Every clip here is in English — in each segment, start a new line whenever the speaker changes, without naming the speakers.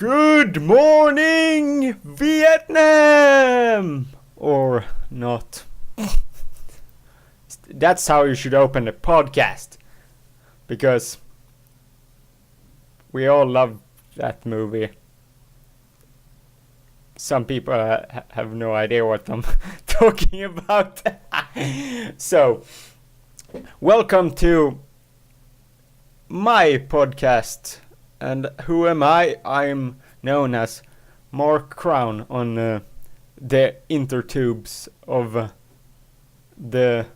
Good morning, Vietnam! Or not. That's how you should open a podcast. Because we all love that movie. Some people have no idea what I'm talking about. So, welcome to my podcast. And who am I? I'm known as Mark Crown on the intertubes of the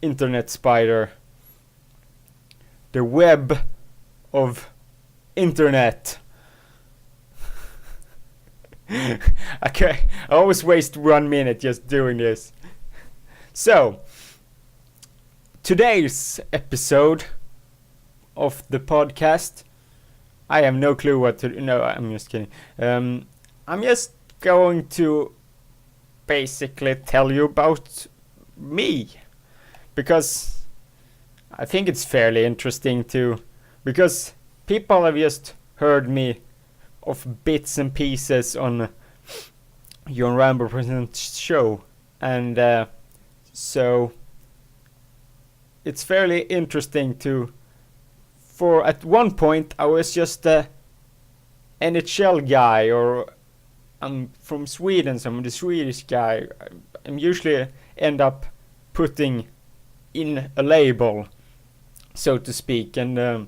internet spider. The web of internet. Okay, I always waste 1 minute just doing this. So, today's episode of the podcast, I have no clue what to do. No, I'm just kidding. I'm just going to basically tell you about me. Because I think it's fairly interesting too. Because people have just heard me of bits and pieces on John Rambo Presents show. And so it's fairly interesting to... For at one point I was just a NHL guy, or I'm from Sweden, so I'm the Swedish guy. I'm usually end up putting in a label, so to speak, and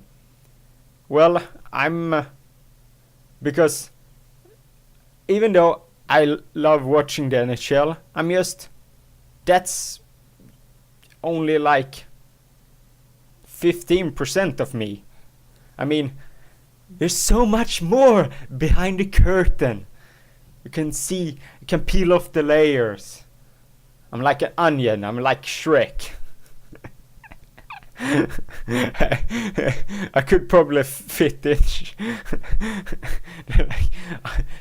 well, I'm because even though I love watching the NHL, that's only like 15% of me. I mean, there's so much more behind the curtain. You can peel off the layers. I'm like an onion, I'm like Shrek. I could probably fit it.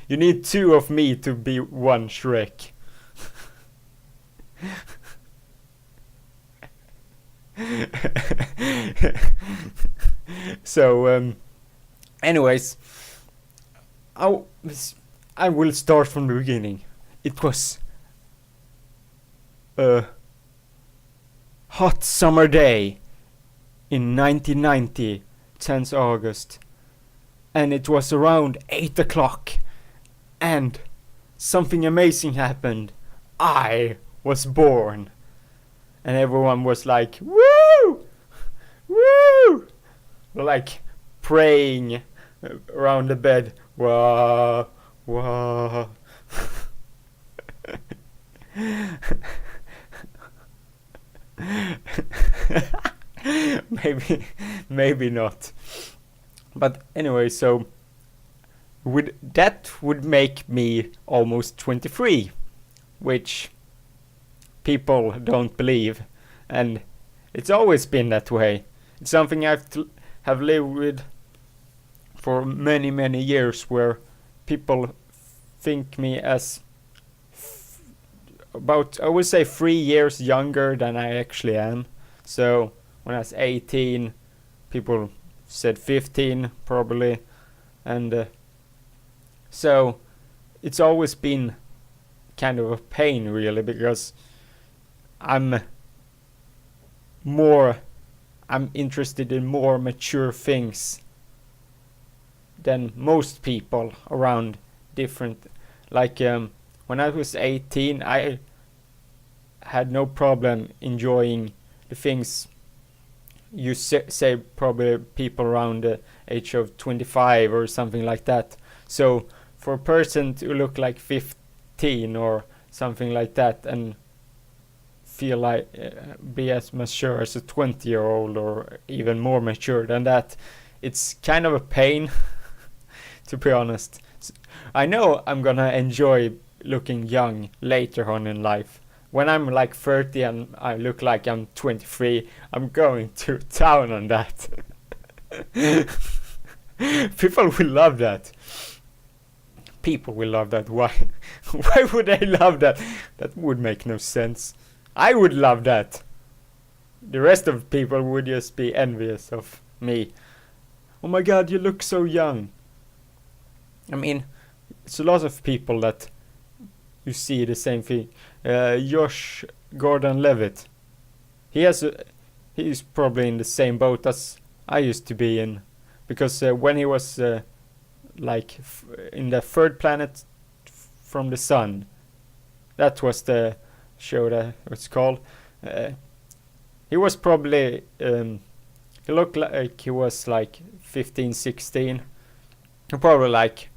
You need two of me to be one Shrek. So, anyways, I will start from the beginning. It was a hot summer day in 1990, 10th August, and it was around 8 o'clock, and something amazing happened. I was born. And everyone was like, woo! Woo! Like praying around the bed. Wah, wah. Maybe not. But anyway, so that would make me almost 23, which people don't believe, and it's always been that way. It's something have lived with for many years, where people think me as about, I would say, 3 years younger than I actually am. So when I was 18, people said 15 probably, and so it's always been kind of a pain, really, because I'm interested in more mature things than most people around different. Like when I was 18, I had no problem enjoying the things you say probably people around the age of 25 or something like that. So for a person to look like 15 or something like that and feel like be as mature as a 20-year-old or even more mature than that, it's kind of a pain. To be honest, I know I'm gonna enjoy looking young later on in life. When I'm like 30 and I look like I'm 23, I'm going to town on that. People will love that. People will love that. Why would they love that? That would make no sense. I would love that. The rest of people would just be envious of me. Oh my god, you look so young. I mean, it's a lot of people that you see the same thing. Josh Gordon-Levitt, he's probably in the same boat as I used to be in, because when he was in the third planet from the sun, that was the show that it's called. He was probably he looked like he was like 15, 16, probably like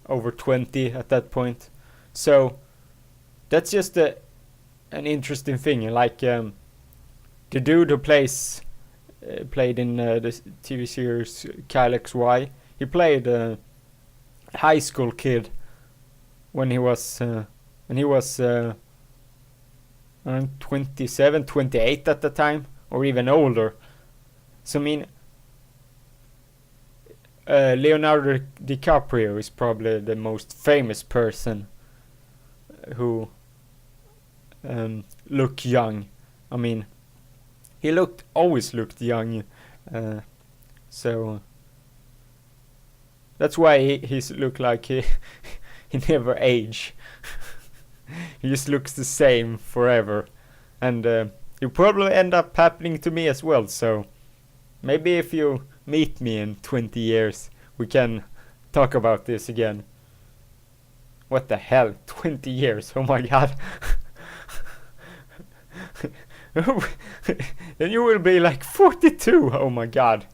over 20 at that point. So that's just an interesting thing. Like the dude who played in the TV series Kyle XY, he played a high school kid when he was around 27, 28 at the time, or even older. So I mean, Leonardo DiCaprio is probably the most famous person who look young. I mean, he always looked young, so that's why he's look like he never age. He just looks the same forever, and it probably end up happening to me as well. So maybe if you meet me in 20 years, we can talk about this again. What the hell? 20 years? Oh my god. Then you will be like 42. Oh my god.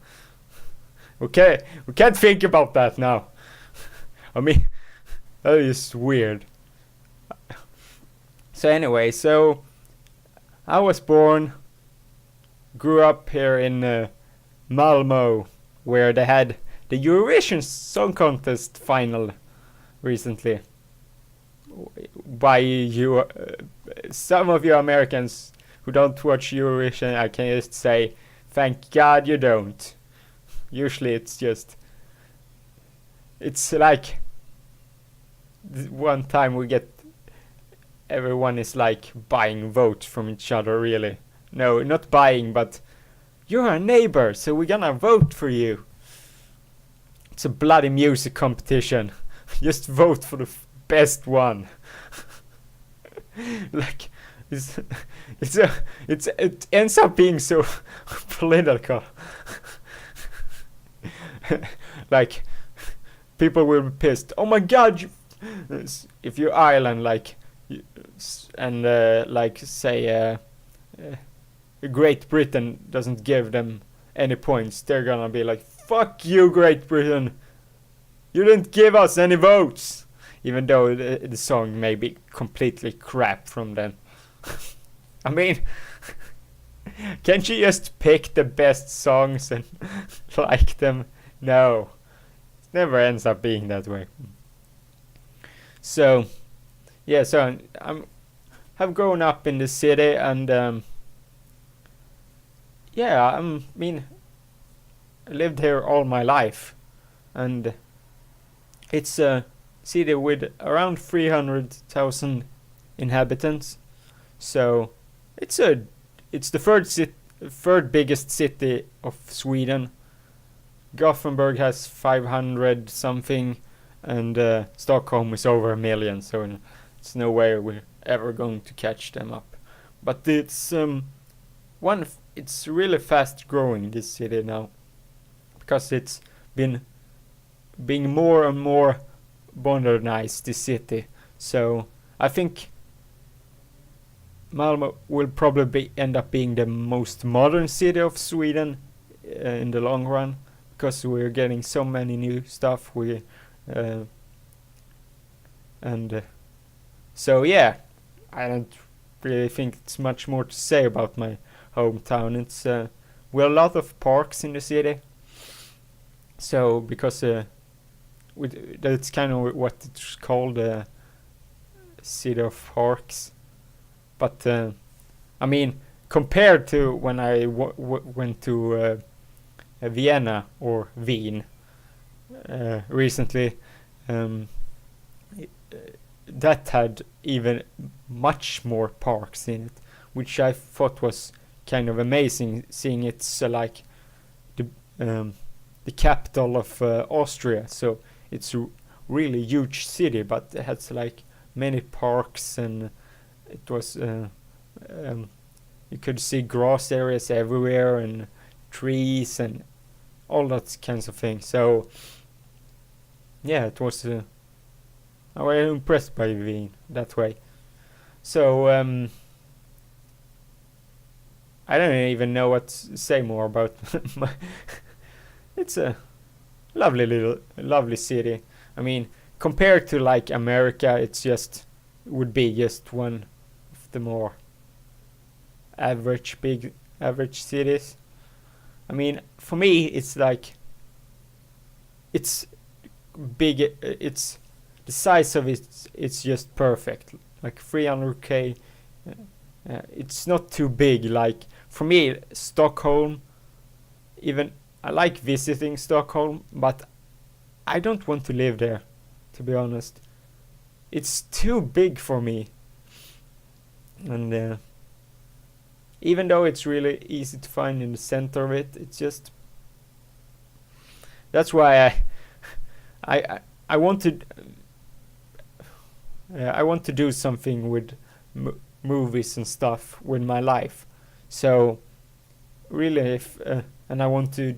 Okay, we can't think about that now. I mean, that is weird. So anyway, I was born, grew up here in Malmo, where they had the Eurovision Song Contest final recently. By you, some of you Americans who don't watch Eurovision, I can just say, thank God you don't. Usually it's like one time everyone is like buying votes from each other, really. No, not buying, but you're a neighbor, so we're gonna vote for you. It's a bloody music competition. Just vote for the best one. Like, it ends up being so political. Like, people will be pissed. Oh my god, if you're Ireland, like, and like say Great Britain doesn't give them any points, they're gonna be like, fuck you, Great Britain, you didn't give us any votes, even though the song may be completely crap from them. I mean, can't you just pick the best songs and like them? No, it never ends up being that way. So yeah, so I've grown up in the city, and yeah, I mean, I lived here all my life, and it's a city with around 300,000 inhabitants. So it's the third biggest city of Sweden. Gothenburg has 500 something, and Stockholm is over 1 million. So it's no way we're ever going to catch them up. But it's it's really fast growing, this city now, because it's been being more and more modernized, this city. So I think Malmö will probably end up being the most modern city of Sweden in the long run, because we're getting so many new stuff. So yeah, I don't really think it's much more to say about my hometown. It's we have a lot of parks in the city. So because that's kind of what it's called, city of parks. But I mean, compared to when I went to Vienna or Wien recently, that had even much more parks in it, which I thought was kind of amazing, seeing it's like the capital of Austria. So it's really huge city, but it has like many parks, and it was you could see grass areas everywhere and trees and all that kinds of things. So yeah, it was I was impressed by Wien that way. So I don't even know what to say more about. It's a lovely city. I mean, compared to like America, it's just would be just one of the more average cities. I mean, for me, it's like it's big. It's the size of it. It's just perfect. Like 300k. It's not too big. Like for me, Stockholm. Even I like visiting Stockholm, but I don't want to live there. To be honest, it's too big for me. And even though it's really easy to find in the center of it, it's just that's why I want to I want to do something with movies and stuff with my life. So really, if and I want to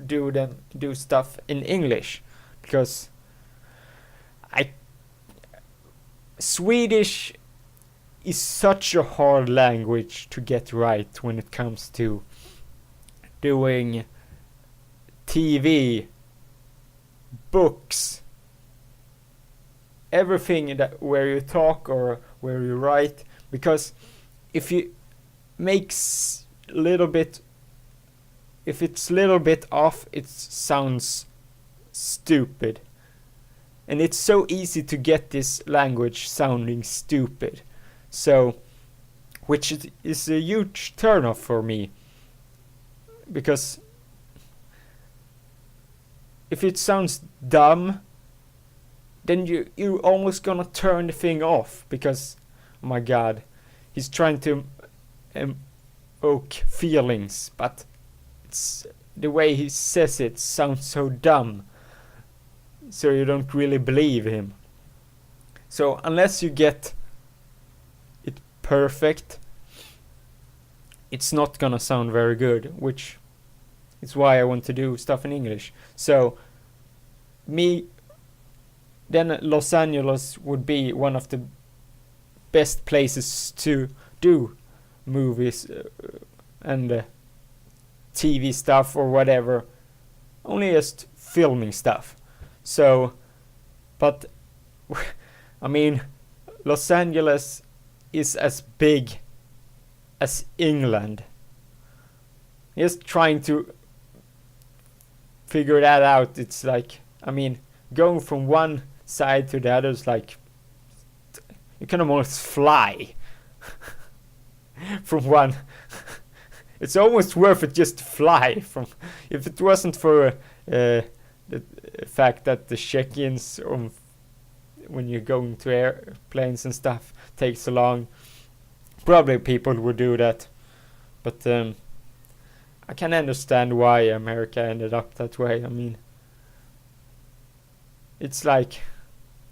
do stuff in English, because Swedish is such a hard language to get right when it comes to doing TV, books, everything that where you talk or where you write. Because if you makes little bit, if it's little bit off, it sounds stupid. And it's so easy to get this language sounding stupid. So, which is a huge turnoff for me. Because if it sounds dumb, then you're almost gonna turn the thing off. Because, oh my god, he's trying to evoke feelings, but it's the way he says it sounds so dumb. So you don't really believe him. So unless you get it perfect, it's not gonna sound very good, which is why I want to do stuff in English. So then Los Angeles would be one of the best places to do movies and TV stuff or whatever. Only just filming stuff. So, but I mean, Los Angeles is as big as England. Just trying to figure that out. It's like, I mean, going from one side to the other is like you can almost fly from one. It's almost worth it just to fly from. If it wasn't for the fact that the check-ins when you're going to airplanes and stuff takes so long, probably people would do that. But I can understand why America ended up that way. I mean, it's like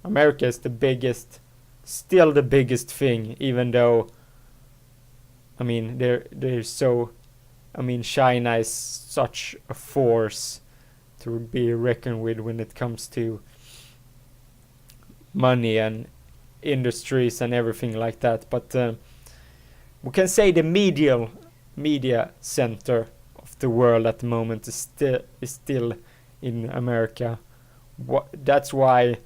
America is the biggest, still the biggest thing, even though I mean they're so, I mean, China is such a force to be reckoned with when it comes to money and industries and everything like that. But we can say the media center of the world at the moment is still in America. That's why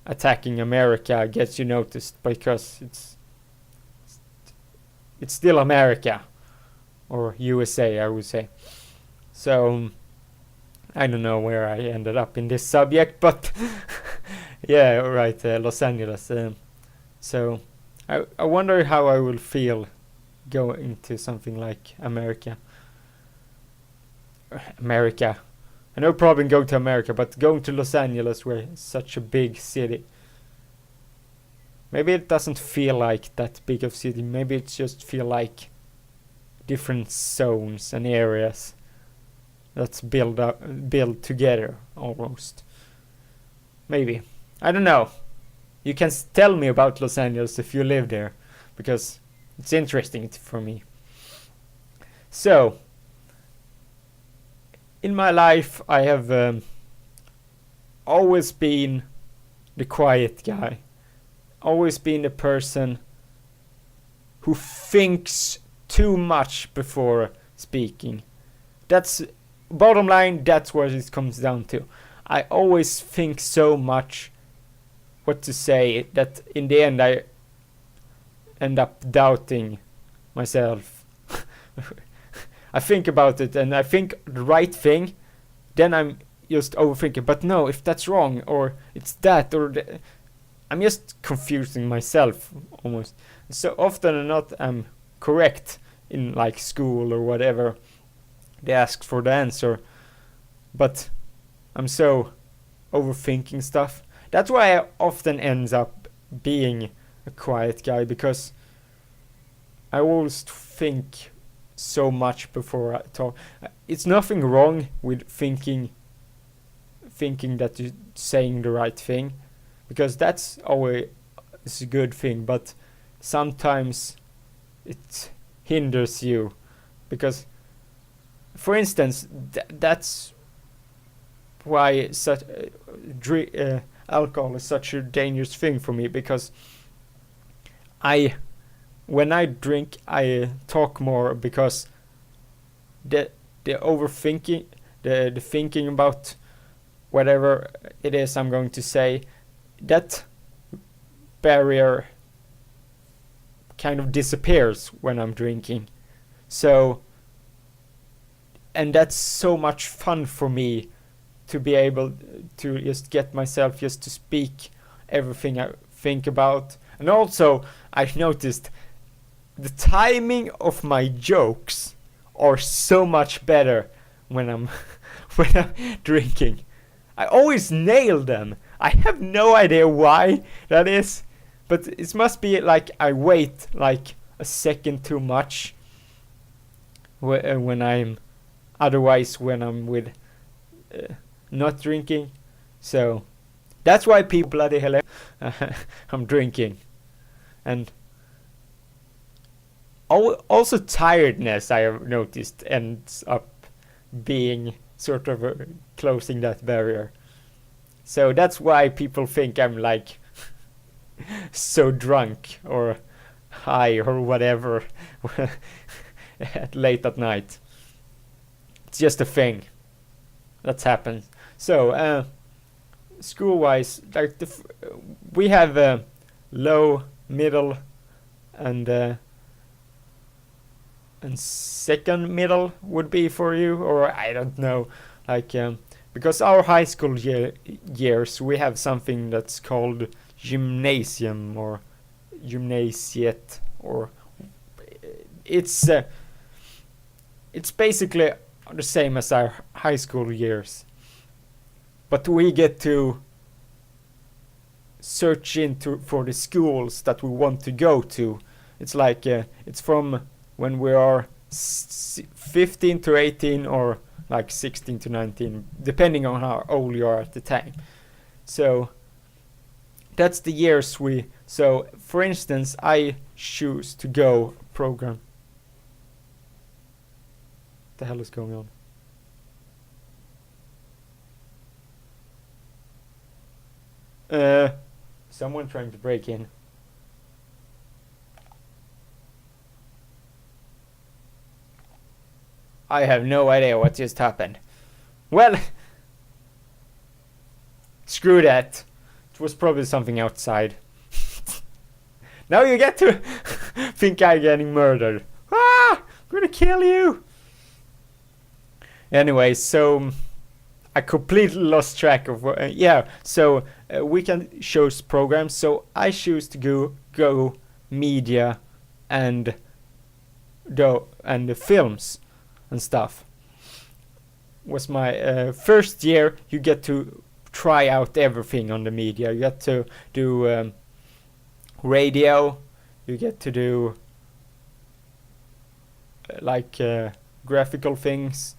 attacking America gets you noticed, because it's still America, or USA, I would say. So I don't know where I ended up in this subject, but yeah, right, Los Angeles. So I wonder how I will feel going to something like America. I no problem going to America, but going to Los Angeles, where it's such a big city. Maybe it doesn't feel like that big of a city. Maybe it just feel like different zones and areas that's built together almost. Maybe. I don't know. You can tell me about Los Angeles if you live there, because it's interesting for me. So, in my life, I have always been the quiet guy. Always been the person who thinks too much before speaking. That's bottom line, that's what it comes down to. I always think so much what to say that in the end I end up doubting myself. I think about it and I think the right thing, then I'm just overthinking. But no, if that's wrong, or it's that, or I'm just confusing myself almost. So often or not, I'm correct in like school or whatever. They ask for the answer, but I'm so overthinking stuff. That's why I often ends up being a quiet guy, because I always think so much before I talk. It's nothing wrong with thinking that you're saying the right thing, because that's always a good thing, but sometimes it hinders you, because for instance that's why such alcohol is such a dangerous thing for me, because when I drink I talk more, because the overthinking, the thinking about whatever it is I'm going to say, that barrier kind of disappears when I'm drinking. So, and that's so much fun for me to be able to just get myself just to speak everything I think about. And also I've noticed the timing of my jokes are so much better when I'm when I'm drinking. I always nail them. I have no idea why that is, but it must be like I wait like a second too much when I'm when I'm with not drinking. So that's why people bloody hell I'm drinking. And also tiredness, I have noticed, ends up being sort of closing that barrier. So that's why people think I'm like so drunk or high or whatever late at night. It's just a thing that's happened. So school-wise, like we have low, middle, and second middle would be for you, or I don't know, like because our high school years we have something that's called gymnasium or gymnasiet, or it's basically the same as our high school years, but we get to search into for the schools that we want to go to. It's like it's from when we are 15 to 18, or like 16 to 19, depending on how old you are at the time. So that's the years so for instance I choose to go program. What the hell is going on? Someone trying to break in. I have no idea what just happened. Well, screw that. It was probably something outside. Now you get to think I'm getting murdered. Ah! I'm gonna kill you! Anyway, so I completely lost track of what... so we can choose programs. So I choose to go media and the films and stuff. Was my first year. You get to try out everything on the media. You get to do radio. You get to do like graphical things.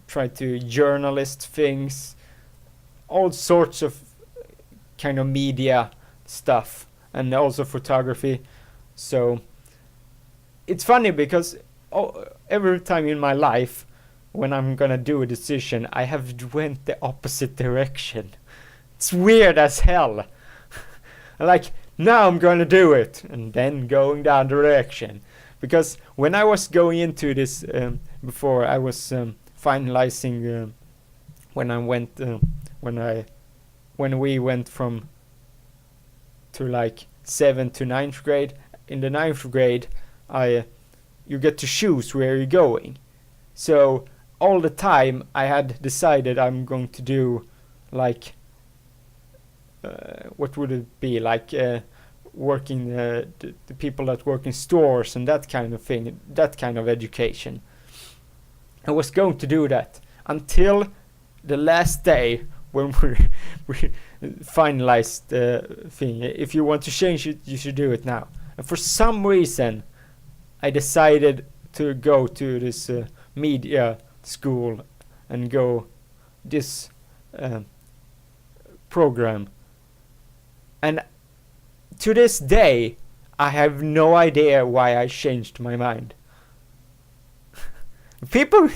Try to journalist things. All sorts of kind of media stuff and also photography. So it's funny because every time in my life when I'm gonna do a decision, I have went the opposite direction. It's weird as hell. Like, now I'm gonna do it, and then going down direction. Because when I was going into this before, I was finalizing when we went from to like 7th to 9th grade. In the 9th grade, you get to choose where you're going. So all the time I had decided I'm going to do like what would it be, like working the people that work in stores and that kind of thing, that kind of education. I was going to do that until the last day when we finalized the thing. If you want to change it, you should do it now. And for some reason, I decided to go to this media school and go this program. And to this day, I have no idea why I changed my mind. People,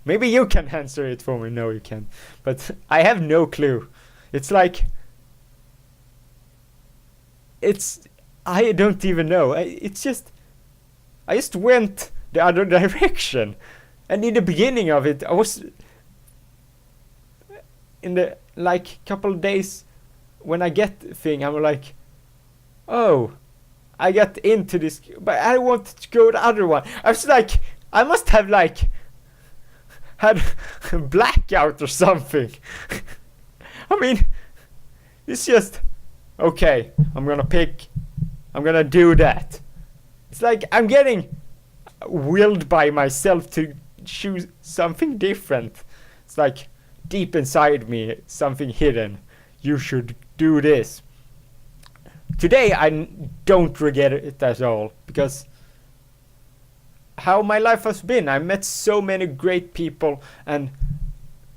maybe you can answer it for me. No, you can. But I have no clue. It's like, I don't even know. I just went the other direction. And in the beginning of it, I was in the like couple of days when I get the thing, I'm like, oh, I got into this, but I wanted to go the other one. I was like, I must have like had a blackout or something. I mean, it's just, okay, I'm gonna do that. It's like I'm getting willed by myself to choose something different. It's like deep inside me, something hidden. You should do this. Today I don't regret it at all, because how my life has been, I met so many great people, and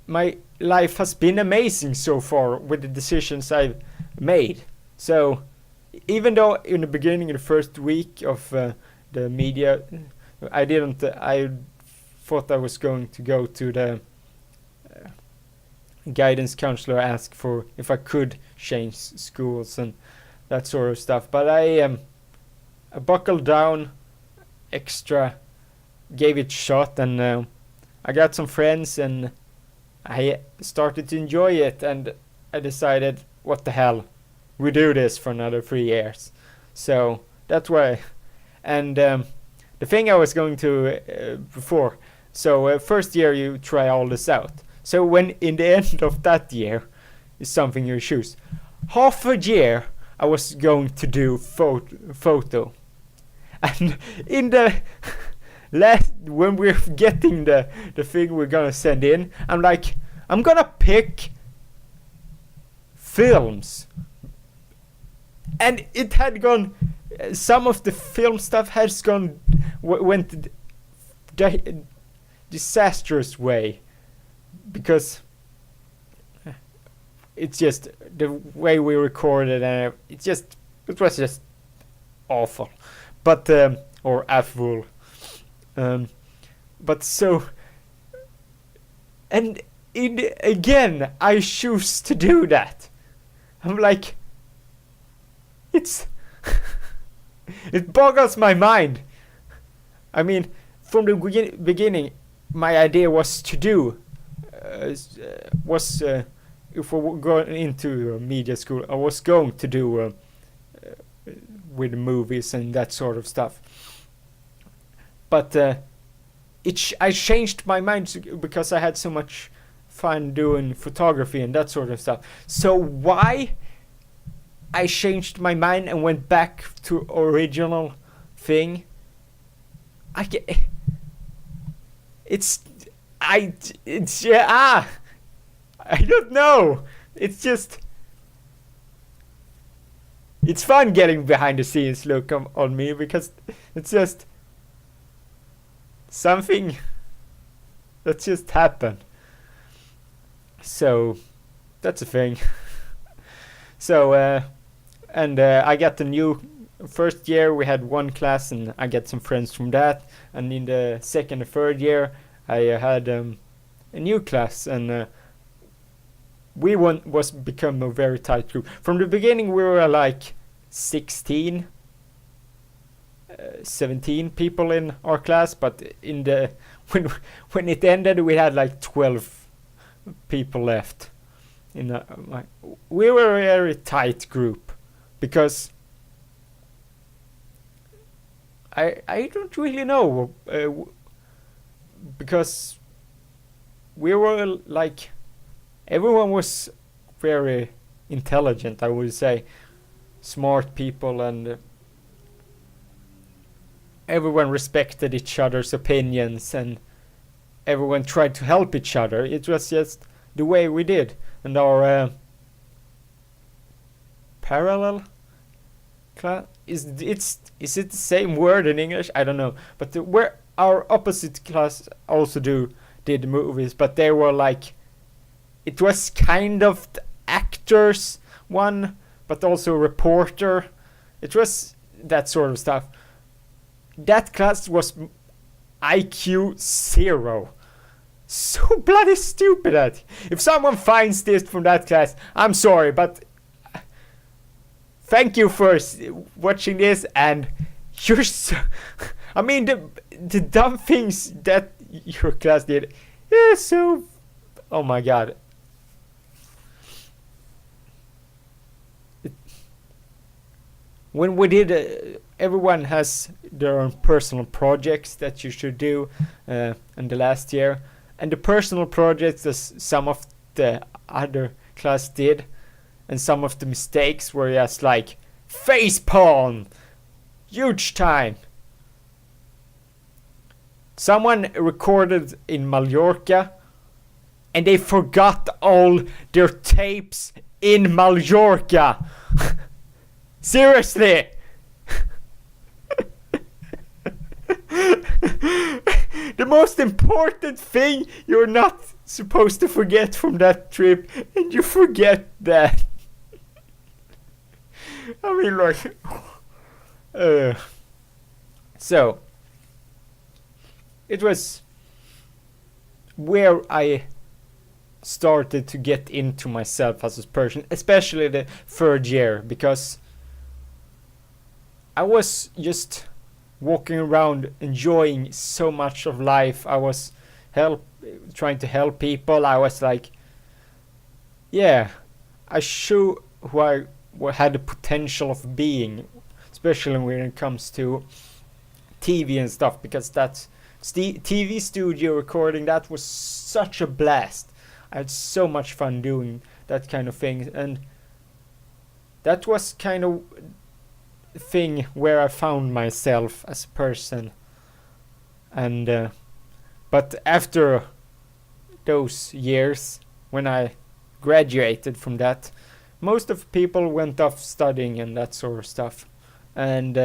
my life has been amazing so far with the decisions I've made. So even though in the beginning, in the first week of the media, I thought I was going to go to the guidance counselor, ask for if I could change schools and that sort of stuff, but I buckled down extra, gave it a shot, and I got some friends and I started to enjoy it, and I decided, what the hell, we do this for another 3 years. So that's why. And the thing I was going to before, so first year you try all this out. So when in the end of that year is something you choose. Half a year I was going to do photo. And in the last, when we're getting the thing we're gonna send in, I'm like, I'm gonna pick films. And it had gone, some of the film stuff has gone, went disastrous way. Because it's just the way we recorded, and it was just awful, but or awful, but so, and again I choose to do that. I'm like, it boggles my mind. I mean, from the beginning, my idea was to do. If we were going into media school, I was going to do with movies and that sort of stuff. But I changed my mind because I had so much fun doing photography and that sort of stuff. So why I changed my mind and went back to original thing, I don't know. It's just, it's fun getting behind the scenes look on me, because it's just something that just happened. So that's a thing. So and I got the new first year we had one class and I got some friends from that, and in the second and third year I had a new class, and was become a very tight group. From the beginning we were like 16 17 people in our class, but in the when it ended we had like 12 people left in we were a very tight group because I don't really know because we were like everyone was very intelligent, I would say, smart people, and everyone respected each other's opinions and everyone tried to help each other. It was just the way we did. And our parallel class is it the same word in English? I don't know. But where our opposite class also did movies, but they were like, it was kind of the actors one, but also reporter. It was that sort of stuff. That class was IQ 0. So bloody stupid at. If someone finds this from that class, I'm sorry, but thank you for watching this, and you're so I mean the dumb things that your class did. Yeah, so oh my god. When we did everyone has their own personal projects that you should do in the last year, and the personal projects that some of the other class did, and some of the mistakes were just like facepalm, huge time. Someone recorded in Mallorca and they forgot all their tapes in Mallorca. Seriously. The most important thing you're not supposed to forget from that trip, and you forget that. I mean, like, so it was where I started to get into myself as a person, especially the third year, because I was just walking around enjoying so much of life. I was trying to help people. I was like, yeah, I show who I had the potential of being, especially when it comes to TV and stuff, because that's TV studio recording. That was such a blast. I had so much fun doing that kind of thing, and that was kind of thing where I found myself as a person. And but after those years, when I graduated from that, most of people went off studying and that sort of stuff, and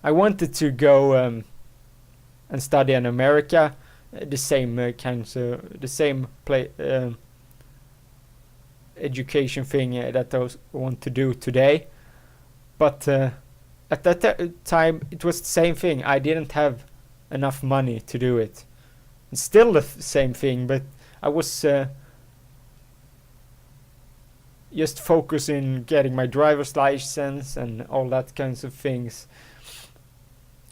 I wanted to go and study in America, the same kinds of the same education thing that I want to do today. But at that time, it was the same thing. I didn't have enough money to do it. It's still the same thing, but I was just focusing getting my driver's license and all that kinds of things.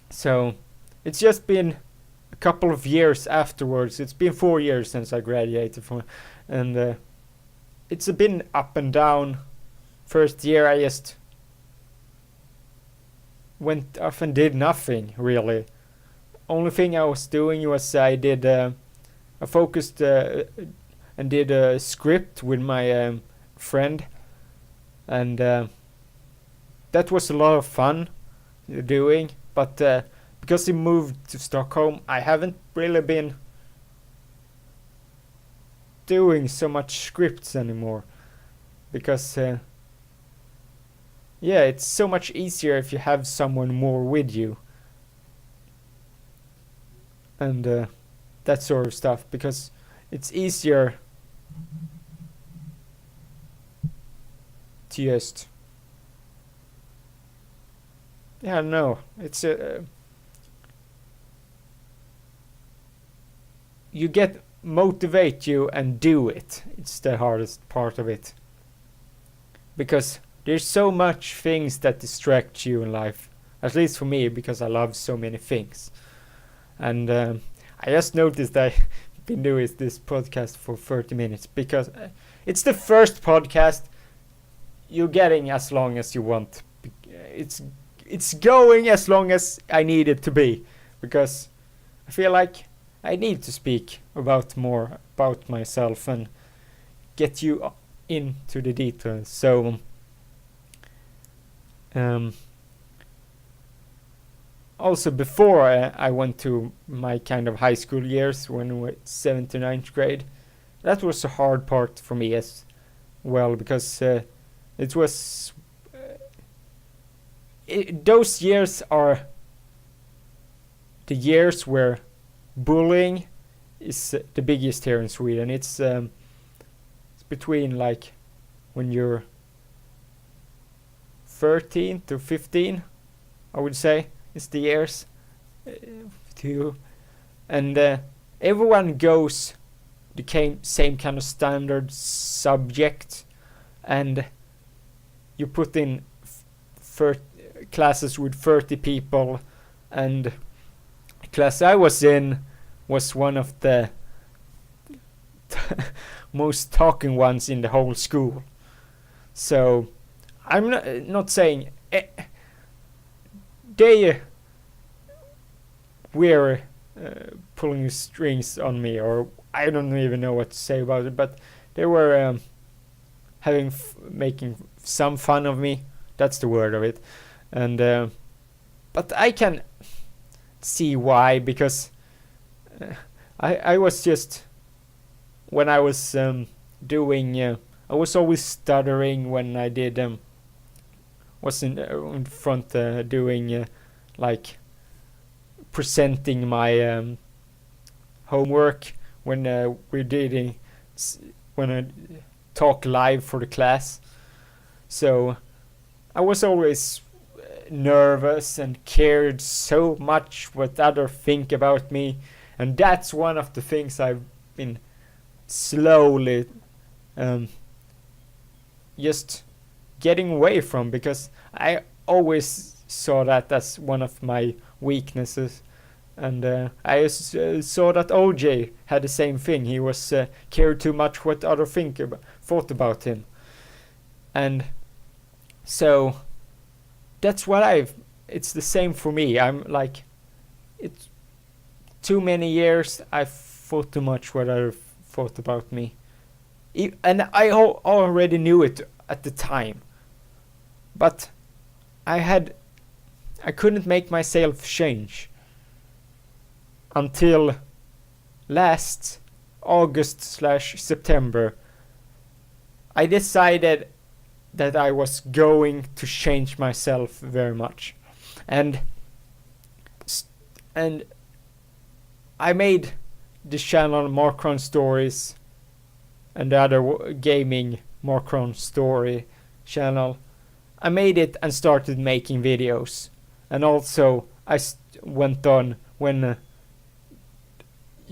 So it's just been a couple of years afterwards. It's been 4 years since I graduated from, and it's been up and down. First year I just went off and did nothing really. Only thing I was doing was I focused and did a script with my friend, and that was a lot of fun doing. But because he moved to Stockholm, I haven't really been doing so much scripts anymore, because yeah, it's so much easier if you have someone more with you, and that sort of stuff, because it's easier to just, yeah, no, it's you get motivate you and do it. It's the hardest part of it, because there's so much things that distract you in life, at least for me, because I love so many things. And I just noticed I've been doing this podcast for 30 minutes because it's the first podcast. You're getting as long as you want. It's going as long as I need it to be, because I feel like I need to speak about more about myself and get you into the details. So also before I went to my kind of high school years, when we were 7th to 9th grade, that was a hard part for me as well, because it was those years are the years where bullying is the biggest here in Sweden. It's between, like, when you're 13 to 15, I would say, is the years to, and everyone goes the same kind of standard subject, and you put in classes with 30 people, and the class I was in was one of the most talking ones in the whole school. So I'm not saying they were pulling strings on me, or I don't even know what to say about it, but they were making some fun of me. That's the word of it. And but I can see why, because I was just, when I was doing, I was always stuttering when I did was in front doing like presenting my homework when we're doing when I talk live for the class. So I was always nervous and cared so much what others think about me, and that's one of the things I've been slowly just getting away from, because I always saw that as one of my weaknesses. And I saw that OJ had the same thing. He was cared too much what others thought about him. And so that's what it's the same for me. I'm like, it's too many years I thought too much what others thought about me. And I already knew it at the time. But I couldn't make myself change until last August/September. I decided that I was going to change myself very much, and I made the channel Markron Stories and the other gaming Markron Story channel. I made it and started making videos, and also I went on when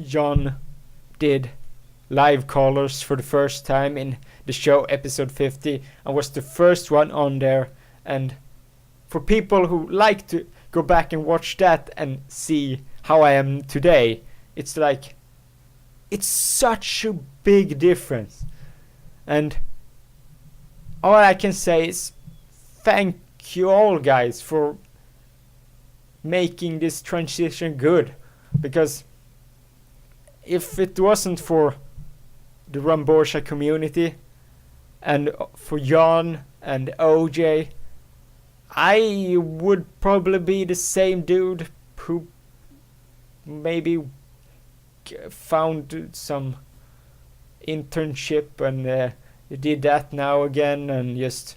John did live callers for the first time in the show episode 50. I was the first one on there, and for people who like to go back and watch that and see how I am today, it's like, it's such a big difference. And all I can say is thank you all, guys, for making this transition good, because if it wasn't for the Ramborsha community and for Jan and OJ, I would probably be the same dude who maybe found some internship and did that now again, and just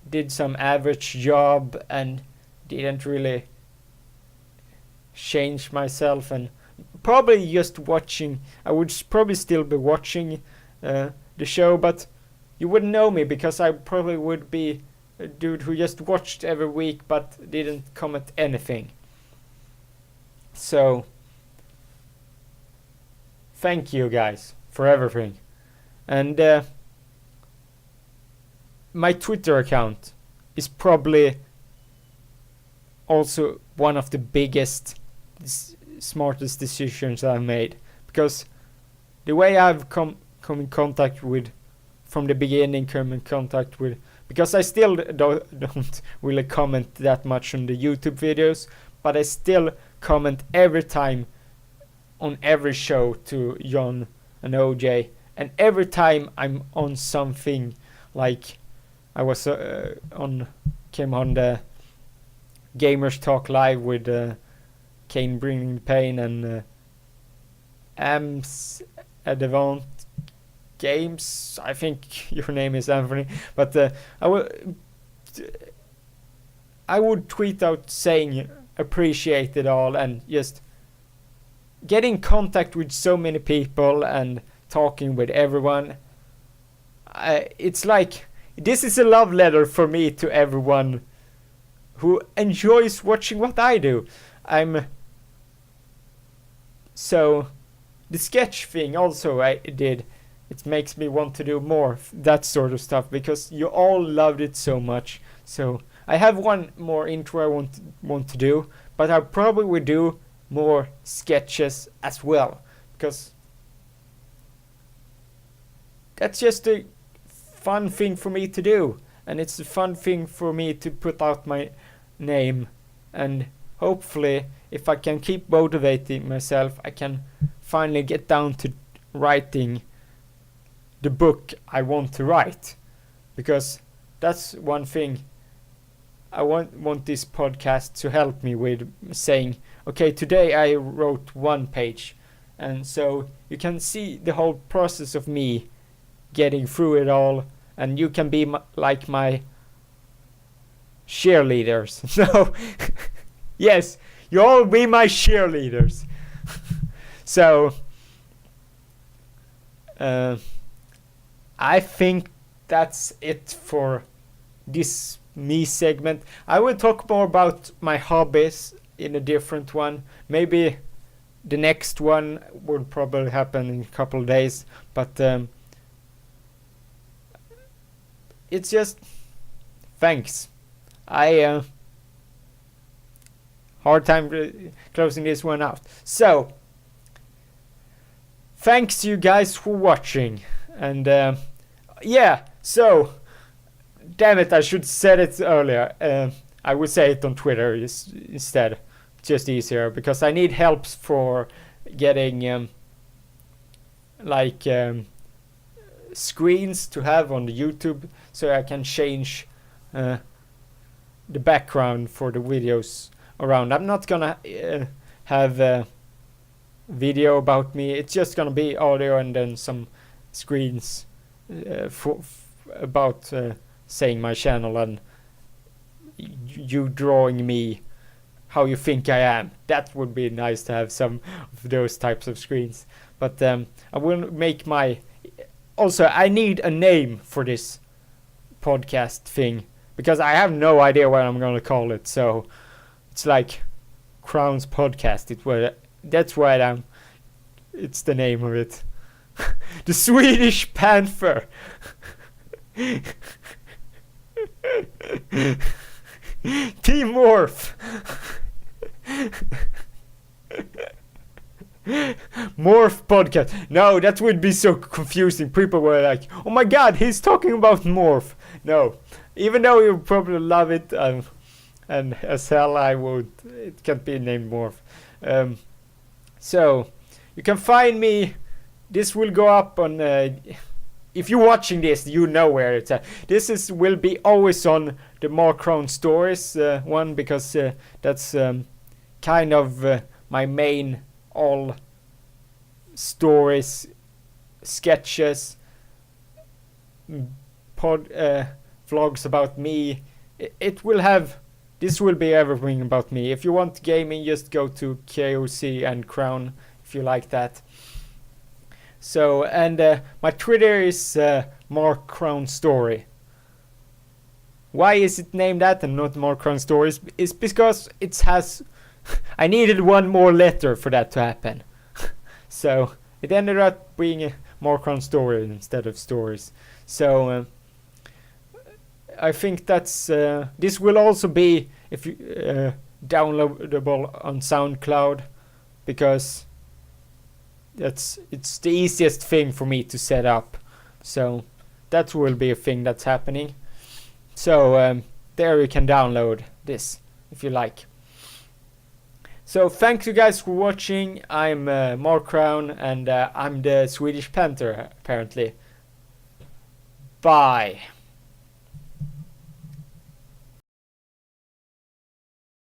did some average job and didn't really change myself, and probably just watching. I would probably still be watching the show, but you wouldn't know me because I probably would be a dude who just watched every week but didn't comment anything. So, thank you guys for everything. And my Twitter account is probably also one of the biggest, smartest decisions I've made, because the way I've come in contact with from the beginning, because I still don't really comment that much on the YouTube videos, but I still comment every time on every show to John and OJ, and every time I'm on something, like I was came on the Gamers Talk Live with Kane Bringing Pain and Ams Advant Games. I think your name is Anthony, but I would tweet out saying appreciate it all, and just get in contact with so many people and talking with everyone. It's like, this is a love letter for me to everyone who enjoys watching what I do. So the sketch thing also I did, it makes me want to do more that sort of stuff, because you all loved it so much. So I have one more intro I want to do, but I probably will do more sketches as well, because that's just a fun thing for me to do, and it's a fun thing for me to put out my name, and hopefully if I can keep motivating myself, I can finally get down to writing the book I want to write, because that's one thing I want this podcast to help me with, saying, okay, today I wrote 1 page, and so you can see the whole process of me getting through it all, and you can be like my cheerleaders. No, yes, you all be my cheerleaders. So I think that's it for this me segment. I will talk more about my hobbies in a different one. Maybe the next one will probably happen in a couple of days, but it's just thanks. I hard time closing this one out. So thanks you guys for watching, and yeah, so damn it, I should said it earlier. I would say it on Twitter instead, just easier, because I need help for getting screens to have on the YouTube, so I can change the background for the videos around. I'm not gonna have a video about me. It's just gonna be audio and then some screens about saying my channel, and you drawing me how you think I am. That would be nice to have some of those types of screens. But I will make my... Also, I need a name for this podcast thing, because I have no idea what I'm going to call it. So it's like Crown's Podcast. That's what it's the name of it. The Swedish Panther. Team Morph. Morph Podcast. No, that would be so confusing. People were like, oh my god, he's talking about Morph. No, even though you probably love it, and as hell I would, it can't be named Morph. So you can find me. This will go up on if you're watching this, you know where it's at. This will be always on the Mark Crown Stories one, because that's kind of my main all stories, sketches, vlogs about me. This will be everything about me. If you want gaming, just go to KOC and Crown if you like that. So, and my Twitter is Mark Crown Story. Why is it named that and not Mark Crown Stories? It's because it has... I needed one more letter for that to happen. So it ended up being a Mark Crown Story instead of Stories. So I think that's... this will also be if you, downloadable on SoundCloud, because it's the easiest thing for me to set up. So that will be a thing that's happening. So there you can download this if you like. So thank you guys for watching. I'm Mark Crown, and I'm the Swedish Panther apparently. Bye.